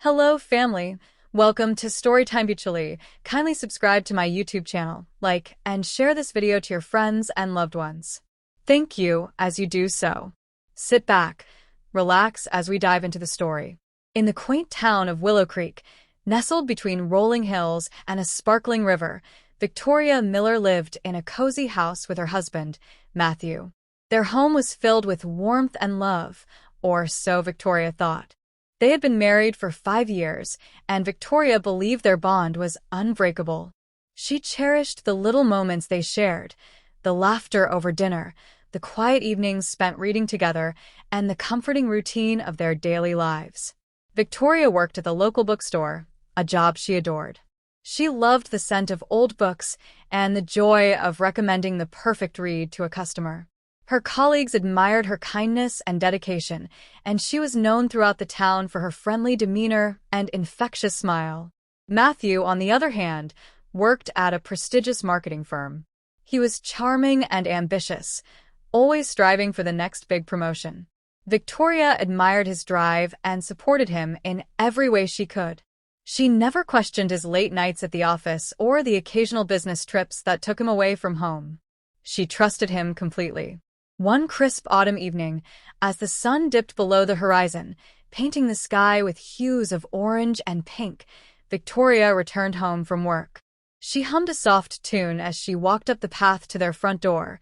Hello, family. Welcome to Storytime Mutually. Kindly subscribe to my YouTube channel, like, and share this video to your friends and loved ones. Thank you as you do so. Sit back, relax as we dive into the story. In the quaint town of Willowcreek, nestled between rolling hills and a sparkling river, Victoria Miller lived in a cozy house with her husband, Matthew. Their home was filled with warmth and love, or so Victoria thought. They had been married for 5 years, and Victoria believed their bond was unbreakable. She cherished the little moments they shared, the laughter over dinner, the quiet evenings spent reading together, and the comforting routine of their daily lives. Victoria worked at the local bookstore, a job she adored. She loved the scent of old books and the joy of recommending the perfect read to a customer. Her colleagues admired her kindness and dedication, and she was known throughout the town for her friendly demeanor and infectious smile. Matthew, on the other hand, worked at a prestigious marketing firm. He was charming and ambitious, always striving for the next big promotion. Victoria admired his drive and supported him in every way she could. She never questioned his late nights at the office or the occasional business trips that took him away from home. She trusted him completely. One crisp autumn evening, as the sun dipped below the horizon, painting the sky with hues of orange and pink, Victoria returned home from work. She hummed a soft tune as she walked up the path to their front door,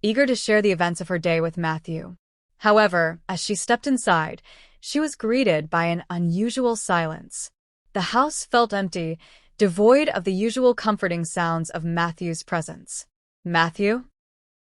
eager to share the events of her day with Matthew. However, as she stepped inside, she was greeted by an unusual silence. The house felt empty, devoid of the usual comforting sounds of Matthew's presence. "Matthew?"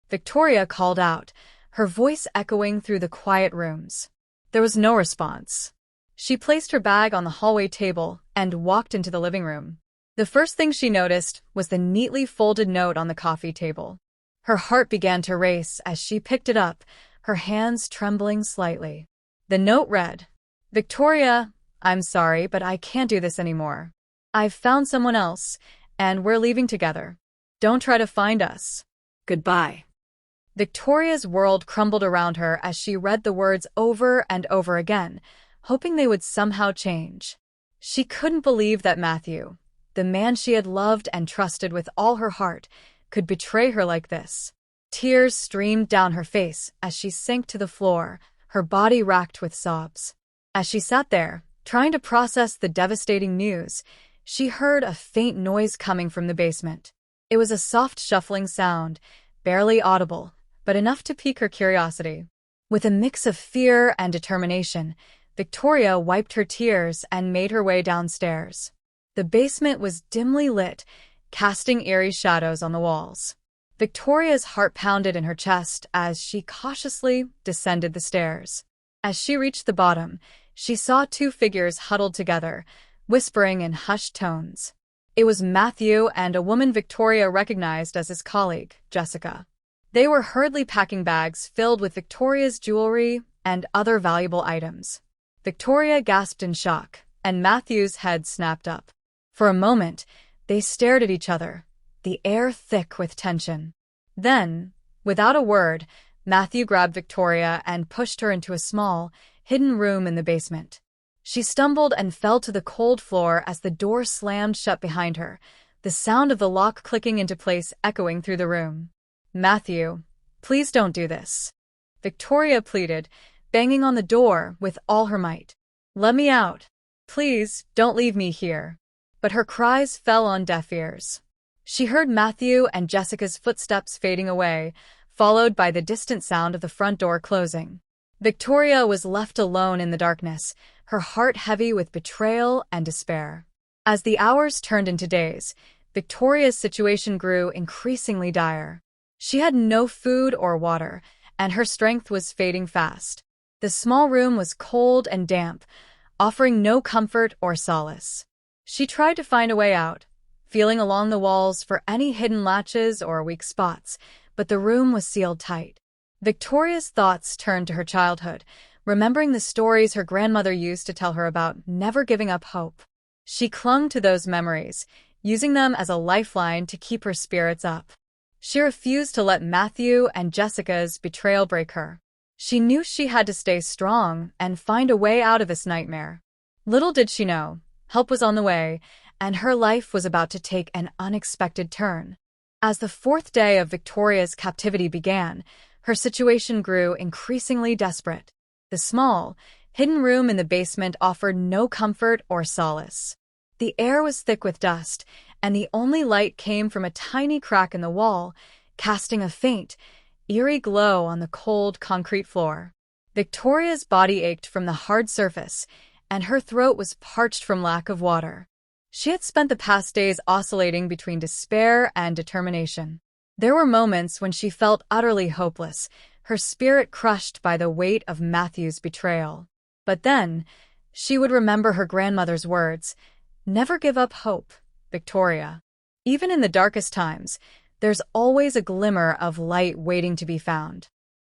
Victoria called out, her voice echoing through the quiet rooms. There was no response. She placed her bag on the hallway table and walked into the living room. The first thing she noticed was the neatly folded note on the coffee table. Her heart began to race as she picked it up, her hands trembling slightly. The note read, "Victoria, I'm sorry, but I can't do this anymore. I've found someone else, and we're leaving together. Don't try to find us. Goodbye." Victoria's world crumbled around her as she read the words over and over again, hoping they would somehow change. She couldn't believe that Matthew, the man she had loved and trusted with all her heart, could betray her like this. Tears streamed down her face as she sank to the floor, her body racked with sobs. As she sat there, trying to process the devastating news, she heard a faint noise coming from the basement. It was a soft shuffling sound, barely audible, but enough to pique her curiosity. With a mix of fear and determination, Victoria wiped her tears and made her way downstairs. The basement was dimly lit, casting eerie shadows on the walls. Victoria's heart pounded in her chest as she cautiously descended the stairs. As she reached the bottom, she saw 2 figures huddled together, whispering in hushed tones. It was Matthew and a woman Victoria recognized as his colleague, Jessica. They were hurriedly packing bags filled with Victoria's jewelry and other valuable items. Victoria gasped in shock, and Matthew's head snapped up. For a moment, they stared at each other, the air thick with tension. Then, without a word, Matthew grabbed Victoria and pushed her into a small, hidden room in the basement. She stumbled and fell to the cold floor as the door slammed shut behind her, the sound of the lock clicking into place echoing through the room. "Matthew, please don't do this," Victoria pleaded, banging on the door with all her might. "Let me out. Please, don't leave me here." But her cries fell on deaf ears. She heard Matthew and Jessica's footsteps fading away, followed by the distant sound of the front door closing. Victoria was left alone in the darkness, her heart heavy with betrayal and despair. As the hours turned into days, Victoria's situation grew increasingly dire. She had no food or water, and her strength was fading fast. The small room was cold and damp, offering no comfort or solace. She tried to find a way out, feeling along the walls for any hidden latches or weak spots, but the room was sealed tight. Victoria's thoughts turned to her childhood, remembering the stories her grandmother used to tell her about never giving up hope. She clung to those memories, using them as a lifeline to keep her spirits up. She refused to let Matthew and Jessica's betrayal break her. She knew she had to stay strong and find a way out of this nightmare. Little did she know, help was on the way, and her life was about to take an unexpected turn. As the fourth day of Victoria's captivity began, her situation grew increasingly desperate. The small, hidden room in the basement offered no comfort or solace. The air was thick with dust, and the only light came from a tiny crack in the wall, casting a faint, eerie glow on the cold concrete floor. Victoria's body ached from the hard surface, and her throat was parched from lack of water. She had spent the past days oscillating between despair and determination. There were moments when she felt utterly hopeless, her spirit crushed by the weight of Matthew's betrayal. But then, she would remember her grandmother's words, "Never give up hope, Victoria. Even in the darkest times, there's always a glimmer of light waiting to be found."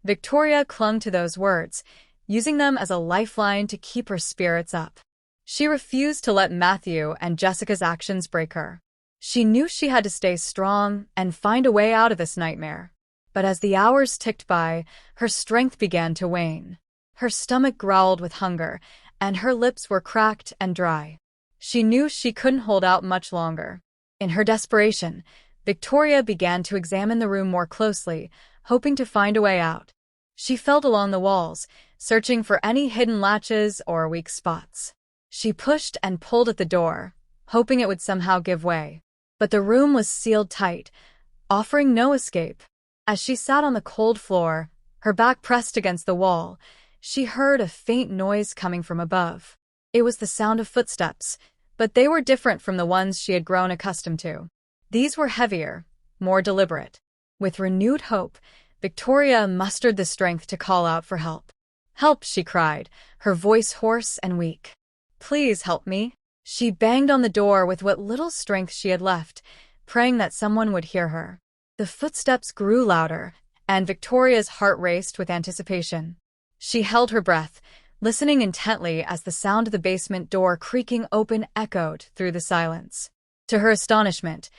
Victoria clung to those words, using them as a lifeline to keep her spirits up. She refused to let Matthew and Jessica's actions break her. She knew she had to stay strong and find a way out of this nightmare. But as the hours ticked by, her strength began to wane. Her stomach growled with hunger, and her lips were cracked and dry. She knew she couldn't hold out much longer. In her desperation, Victoria began to examine the room more closely, hoping to find a way out. She felt along the walls, searching for any hidden latches or weak spots. She pushed and pulled at the door, hoping it would somehow give way. But the room was sealed tight, offering no escape. As she sat on the cold floor, her back pressed against the wall, she heard a faint noise coming from above. It was the sound of footsteps, but they were different from the ones she had grown accustomed to. These were heavier, more deliberate. With renewed hope, Victoria mustered the strength to call out for help. "Help," she cried, her voice hoarse and weak. "Please help me." She banged on the door with what little strength she had left, praying that someone would hear her. The footsteps grew louder, and Victoria's heart raced with anticipation. She held her breath, listening intently as the sound of the basement door creaking open echoed through the silence. To her astonishment,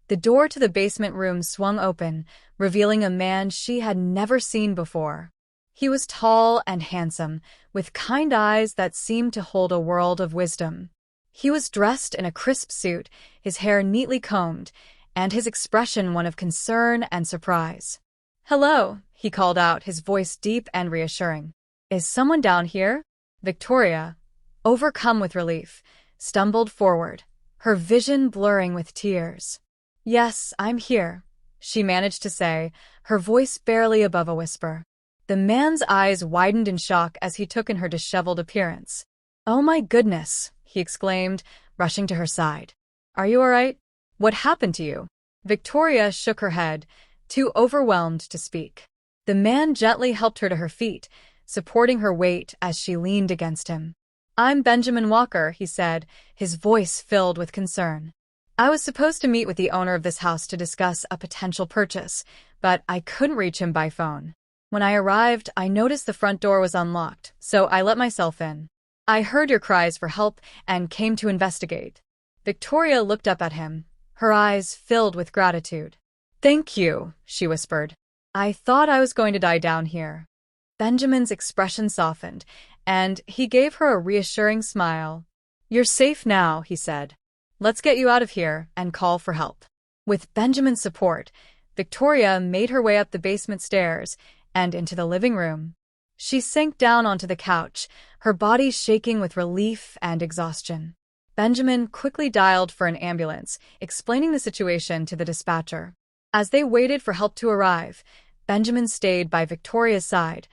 the door to the basement room swung open, revealing a man she had never seen before. He was tall and handsome, with kind eyes that seemed to hold a world of wisdom. He was dressed in a crisp suit, his hair neatly combed, and his expression one of concern and surprise. "Hello," he called out, his voice deep and reassuring. "Is someone down here?" Victoria, overcome with relief, stumbled forward, her vision blurring with tears. "Yes, I'm here," she managed to say, her voice barely above a whisper. The man's eyes widened in shock as he took in her disheveled appearance. "Oh my goodness," he exclaimed, rushing to her side. "Are you all right? What happened to you?" Victoria shook her head, too overwhelmed to speak. The man gently helped her to her feet, supporting her weight as she leaned against him. "I'm Benjamin Walker," he said, his voice filled with concern. "I was supposed to meet with the owner of this house to discuss a potential purchase, but I couldn't reach him by phone. When I arrived, I noticed the front door was unlocked, so I let myself in. I heard your cries for help and came to investigate." Victoria looked up at him, her eyes filled with gratitude. "Thank you," she whispered. "I thought I was going to die down here." Benjamin's expression softened, and he gave her a reassuring smile. "You're safe now," he said. "Let's get you out of here and call for help." With Benjamin's support, Victoria made her way up the basement stairs and into the living room. She sank down onto the couch, her body shaking with relief and exhaustion. Benjamin quickly dialed for an ambulance, explaining the situation to the dispatcher. As they waited for help to arrive, Benjamin stayed by Victoria's side,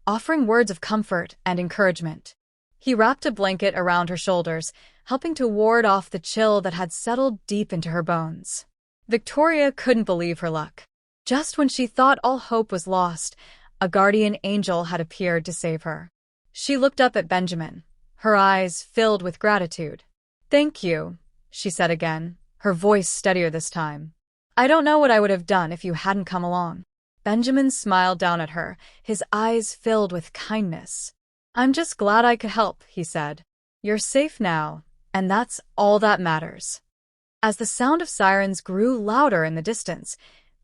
offering words of comfort and encouragement. He wrapped a blanket around her shoulders, helping to ward off the chill that had settled deep into her bones. Victoria couldn't believe her luck. Just when she thought all hope was lost, a guardian angel had appeared to save her. She looked up at Benjamin, her eyes filled with gratitude. "Thank you," she said again, her voice steadier this time. "I don't know what I would have done if you hadn't come along." Benjamin smiled down at her, his eyes filled with kindness. "I'm just glad I could help," he said. "You're safe now, and that's all that matters." As the sound of sirens grew louder in the distance,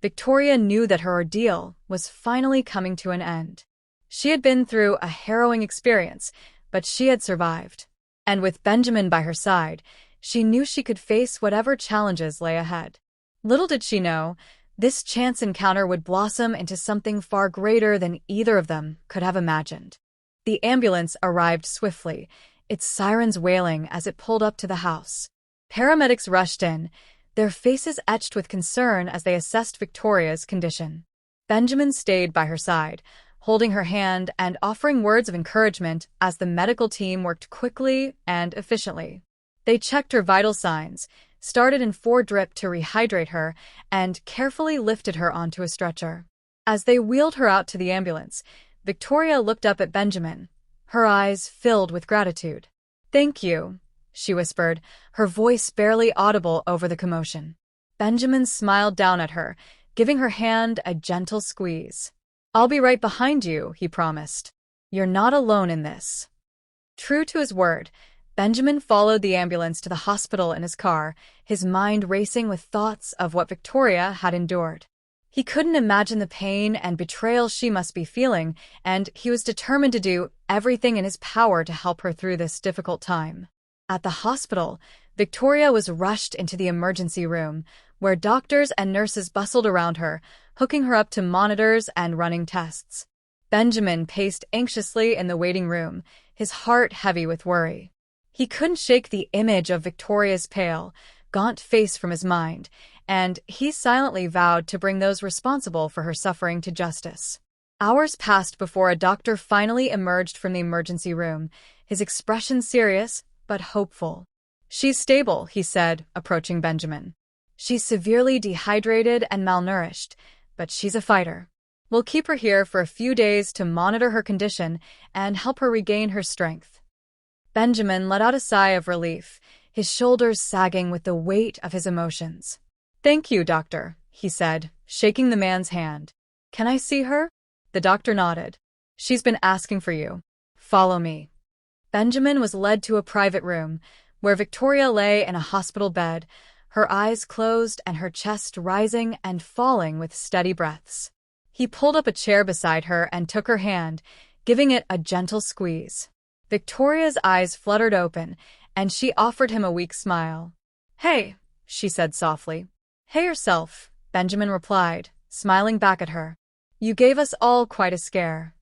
Victoria knew that her ordeal was finally coming to an end. She had been through a harrowing experience, but she had survived. And with Benjamin by her side, she knew she could face whatever challenges lay ahead. Little did she know, this chance encounter would blossom into something far greater than either of them could have imagined. The ambulance arrived swiftly, its sirens wailing as it pulled up to the house. Paramedics rushed in, their faces etched with concern as they assessed Victoria's condition. Benjamin stayed by her side, holding her hand and offering words of encouragement as the medical team worked quickly and efficiently. They checked her vital signs, started in 4-drip to rehydrate her, and carefully lifted her onto a stretcher. As they wheeled her out to the ambulance, Victoria looked up at Benjamin, her eyes filled with gratitude. "Thank you," she whispered, her voice barely audible over the commotion. Benjamin smiled down at her, giving her hand a gentle squeeze. "I'll be right behind you," he promised. "You're not alone in this." True to his word, Benjamin followed the ambulance to the hospital in his car, his mind racing with thoughts of what Victoria had endured. He couldn't imagine the pain and betrayal she must be feeling, and he was determined to do everything in his power to help her through this difficult time. At the hospital, Victoria was rushed into the emergency room, where doctors and nurses bustled around her, hooking her up to monitors and running tests. Benjamin paced anxiously in the waiting room, his heart heavy with worry. He couldn't shake the image of Victoria's pale, gaunt face from his mind, and he silently vowed to bring those responsible for her suffering to justice. Hours passed before a doctor finally emerged from the emergency room, his expression serious but hopeful. "She's stable," he said, approaching Benjamin. "She's severely dehydrated and malnourished, but she's a fighter. We'll keep her here for a few days to monitor her condition and help her regain her strength." Benjamin let out a sigh of relief, his shoulders sagging with the weight of his emotions. "Thank you, doctor," he said, shaking the man's hand. "Can I see her?" The doctor nodded. "She's been asking for you. Follow me." Benjamin was led to a private room, where Victoria lay in a hospital bed, her eyes closed and her chest rising and falling with steady breaths. He pulled up a chair beside her and took her hand, giving it a gentle squeeze. Victoria's eyes fluttered open, and she offered him a weak smile. "Hey," she said softly. "Hey yourself," Benjamin replied, smiling back at her. "You gave us all quite a scare."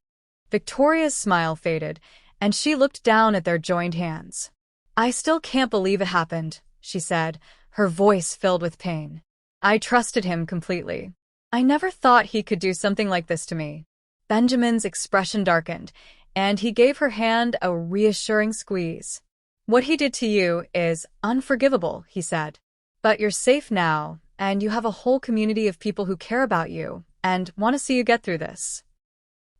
Victoria's smile faded, and she looked down at their joined hands. "I still can't believe it happened," she said, her voice filled with pain. "I trusted him completely. I never thought he could do something like this to me." Benjamin's expression darkened, and he gave her hand a reassuring squeeze. "What he did to you is unforgivable," he said. "But you're safe now, and you have a whole community of people who care about you and want to see you get through this."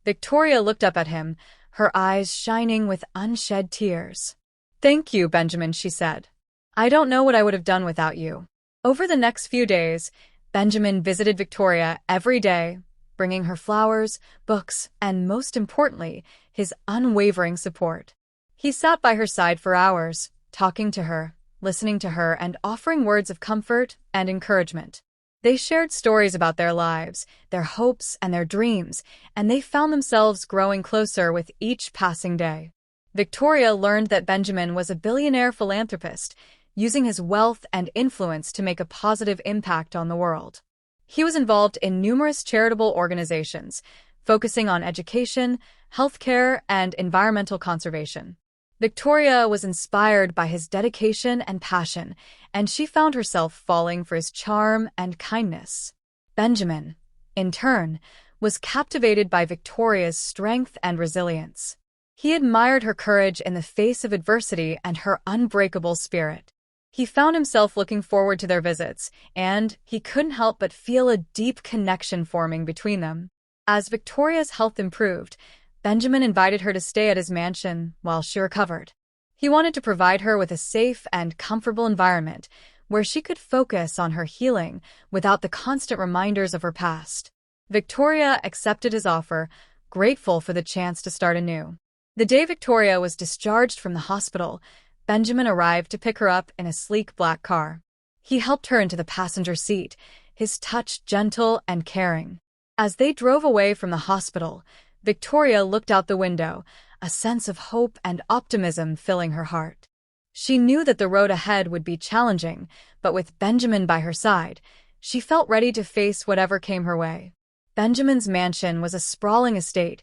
Victoria looked up at him, her eyes shining with unshed tears. "Thank you, Benjamin," she said. "I don't know what I would have done without you." Over the next few days, Benjamin visited Victoria every day, bringing her flowers, books, and most importantly, his unwavering support. He sat by her side for hours, talking to her, listening to her, and offering words of comfort and encouragement. They shared stories about their lives, their hopes, and their dreams, and they found themselves growing closer with each passing day. Victoria learned that Benjamin was a billionaire philanthropist, using his wealth and influence to make a positive impact on the world. He was involved in numerous charitable organizations, focusing on education, healthcare, and environmental conservation. Victoria was inspired by his dedication and passion, and she found herself falling for his charm and kindness. Benjamin, in turn, was captivated by Victoria's strength and resilience. He admired her courage in the face of adversity and her unbreakable spirit. He found himself looking forward to their visits, and he couldn't help but feel a deep connection forming between them. As Victoria's health improved, Benjamin invited her to stay at his mansion while she recovered. He wanted to provide her with a safe and comfortable environment where she could focus on her healing without the constant reminders of her past. Victoria accepted his offer, grateful for the chance to start anew. The day Victoria was discharged from the hospital, Benjamin arrived to pick her up in a sleek black car. He helped her into the passenger seat, his touch gentle and caring. As they drove away from the hospital, Victoria looked out the window, a sense of hope and optimism filling her heart. She knew that the road ahead would be challenging, but with Benjamin by her side, she felt ready to face whatever came her way. Benjamin's mansion was a sprawling estate,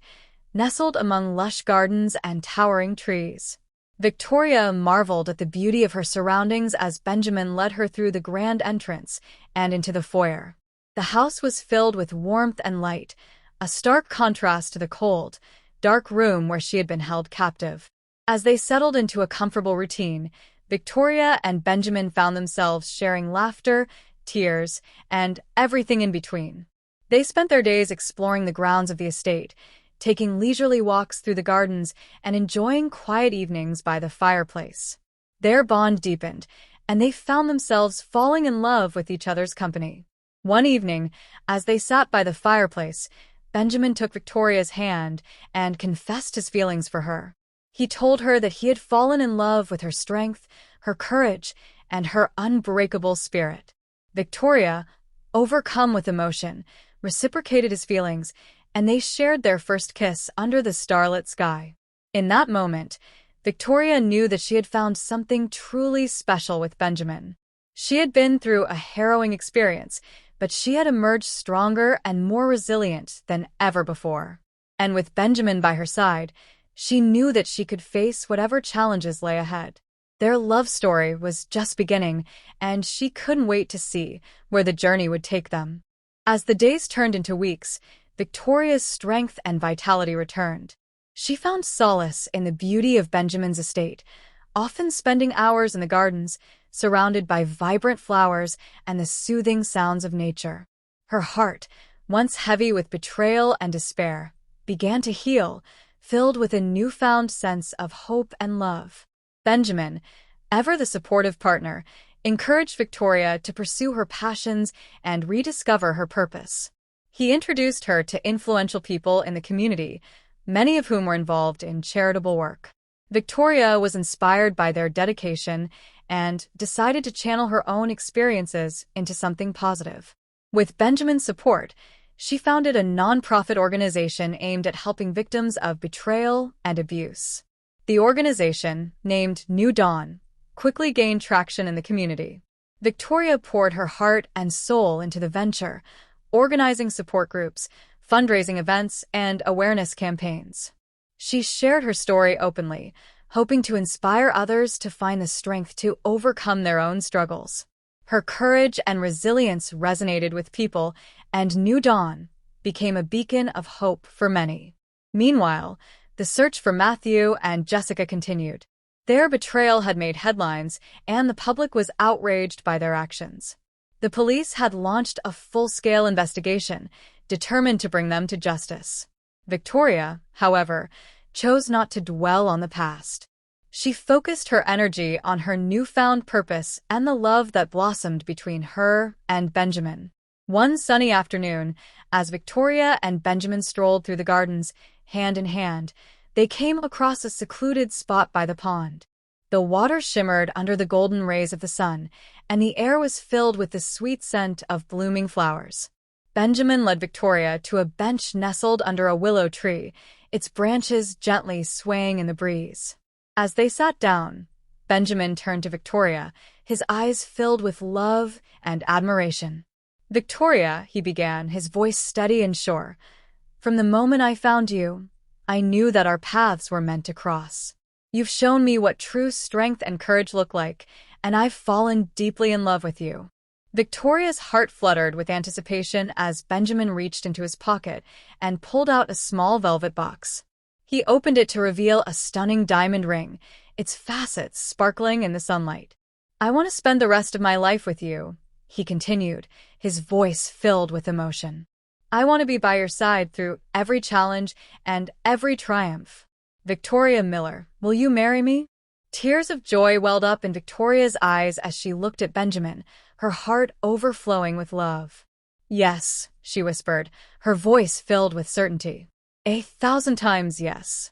nestled among lush gardens and towering trees. Victoria marveled at the beauty of her surroundings as Benjamin led her through the grand entrance and into the foyer. The house was filled with warmth and light, a stark contrast to the cold, dark room where she had been held captive. As they settled into a comfortable routine, Victoria and Benjamin found themselves sharing laughter, tears, and everything in between. They spent their days exploring the grounds of the estate, taking leisurely walks through the gardens and enjoying quiet evenings by the fireplace. Their bond deepened, and they found themselves falling in love with each other's company. One evening, as they sat by the fireplace, Benjamin took Victoria's hand and confessed his feelings for her. He told her that he had fallen in love with her strength, her courage, and her unbreakable spirit. Victoria, overcome with emotion, reciprocated his feelings, and they shared their first kiss under the starlit sky. In that moment, Victoria knew that she had found something truly special with Benjamin. She had been through a harrowing experience, but she had emerged stronger and more resilient than ever before. And with Benjamin by her side, she knew that she could face whatever challenges lay ahead. Their love story was just beginning, and she couldn't wait to see where the journey would take them. As the days turned into weeks, Victoria's strength and vitality returned. She found solace in the beauty of Benjamin's estate, often spending hours in the gardens, surrounded by vibrant flowers and the soothing sounds of nature. Her heart, once heavy with betrayal and despair, began to heal, filled with a newfound sense of hope and love. Benjamin, ever the supportive partner, encouraged Victoria to pursue her passions and rediscover her purpose. He introduced her to influential people in the community, many of whom were involved in charitable work. Victoria was inspired by their dedication and decided to channel her own experiences into something positive. With Benjamin's support, she founded a nonprofit organization aimed at helping victims of betrayal and abuse. The organization, named New Dawn, quickly gained traction in the community. Victoria poured her heart and soul into the venture, organizing support groups, fundraising events, and awareness campaigns. She shared her story openly, hoping to inspire others to find the strength to overcome their own struggles. Her courage and resilience resonated with people, and New Dawn became a beacon of hope for many. Meanwhile, the search for Matthew and Jessica continued. Their betrayal had made headlines, and the public was outraged by their actions. The police had launched a full-scale investigation, determined to bring them to justice. Victoria, however, chose not to dwell on the past. She focused her energy on her newfound purpose and the love that blossomed between her and Benjamin. One sunny afternoon, as Victoria and Benjamin strolled through the gardens, hand in hand, they came across a secluded spot by the pond. The water shimmered under the golden rays of the sun, and the air was filled with the sweet scent of blooming flowers. Benjamin led Victoria to a bench nestled under a willow tree, its branches gently swaying in the breeze. As they sat down, Benjamin turned to Victoria, his eyes filled with love and admiration. "Victoria," he began, his voice steady and sure, "from the moment I found you, I knew that our paths were meant to cross. You've shown me what true strength and courage look like, and I've fallen deeply in love with you." Victoria's heart fluttered with anticipation as Benjamin reached into his pocket and pulled out a small velvet box. He opened it to reveal a stunning diamond ring, its facets sparkling in the sunlight. "I want to spend the rest of my life with you," he continued, his voice filled with emotion. "I want to be by your side through every challenge and every triumph. Victoria Miller, will you marry me?" Tears of joy welled up in Victoria's eyes as she looked at Benjamin, her heart overflowing with love. "Yes," she whispered, her voice filled with certainty. 1,000 times yes."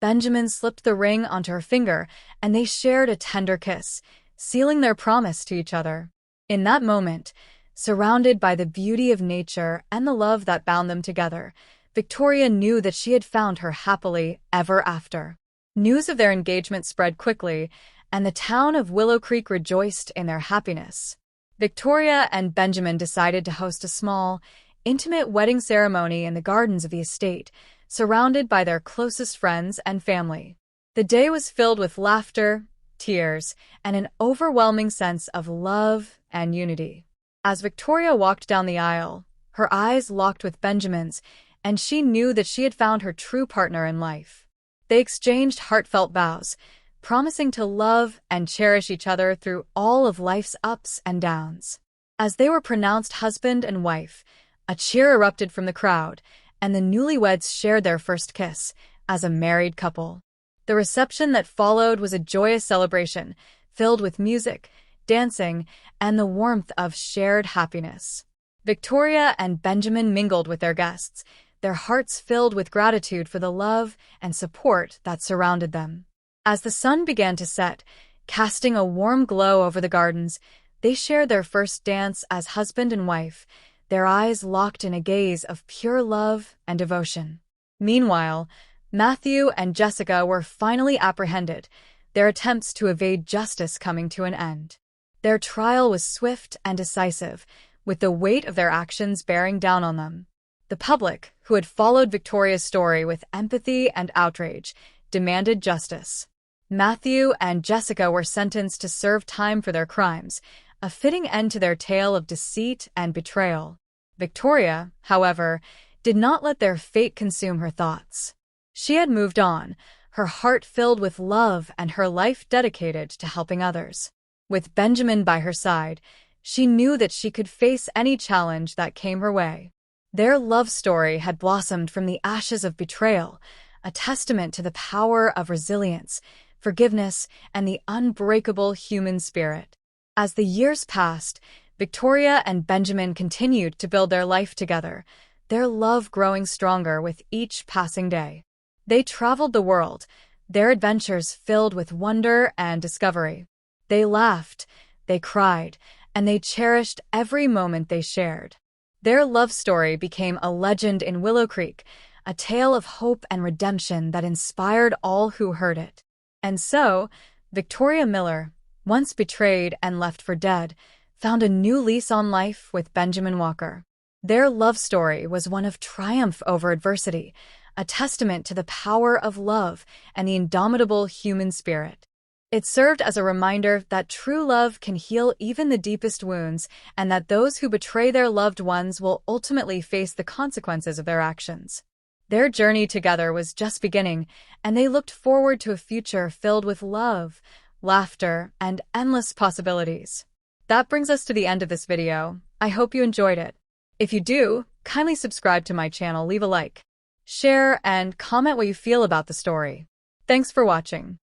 Benjamin slipped the ring onto her finger, and they shared a tender kiss, sealing their promise to each other. In that moment, surrounded by the beauty of nature and the love that bound them together, Victoria knew that she had found her happily ever after. News of their engagement spread quickly, and the town of Willowcreek rejoiced in their happiness. Victoria and Benjamin decided to host a small, intimate wedding ceremony in the gardens of the estate, surrounded by their closest friends and family. The day was filled with laughter, tears, and an overwhelming sense of love and unity. As Victoria walked down the aisle, her eyes locked with Benjamin's, and she knew that she had found her true partner in life. They exchanged heartfelt vows, promising to love and cherish each other through all of life's ups and downs. As they were pronounced husband and wife, a cheer erupted from the crowd, and the newlyweds shared their first kiss as a married couple. The reception that followed was a joyous celebration, filled with music, dancing, and the warmth of shared happiness. Victoria and Benjamin mingled with their guests, their hearts filled with gratitude for the love and support that surrounded them. As the sun began to set, casting a warm glow over the gardens, they shared their first dance as husband and wife, their eyes locked in a gaze of pure love and devotion. Meanwhile, Matthew and Jessica were finally apprehended, their attempts to evade justice coming to an end. Their trial was swift and decisive, with the weight of their actions bearing down on them. The public, who had followed Victoria's story with empathy and outrage, demanded justice. Matthew and Jessica were sentenced to serve time for their crimes, a fitting end to their tale of deceit and betrayal. Victoria, however, did not let their fate consume her thoughts. She had moved on, her heart filled with love and her life dedicated to helping others. With Benjamin by her side, she knew that she could face any challenge that came her way. Their love story had blossomed from the ashes of betrayal, a testament to the power of resilience, forgiveness, and the unbreakable human spirit. As the years passed, Victoria and Benjamin continued to build their life together, their love growing stronger with each passing day. They traveled the world, their adventures filled with wonder and discovery. They laughed, they cried, and they cherished every moment they shared. Their love story became a legend in Willowcreek, a tale of hope and redemption that inspired all who heard it. And so, Victoria Miller, once betrayed and left for dead, found a new lease on life with Benjamin Walker. Their love story was one of triumph over adversity, a testament to the power of love and the indomitable human spirit. It served as a reminder that true love can heal even the deepest wounds, and that those who betray their loved ones will ultimately face the consequences of their actions. Their journey together was just beginning, and they looked forward to a future filled with love, laughter, and endless possibilities. That brings us to the end of this video. I hope you enjoyed it. If you do, kindly subscribe to my channel, leave a like, share, and comment what you feel about the story. Thanks for watching.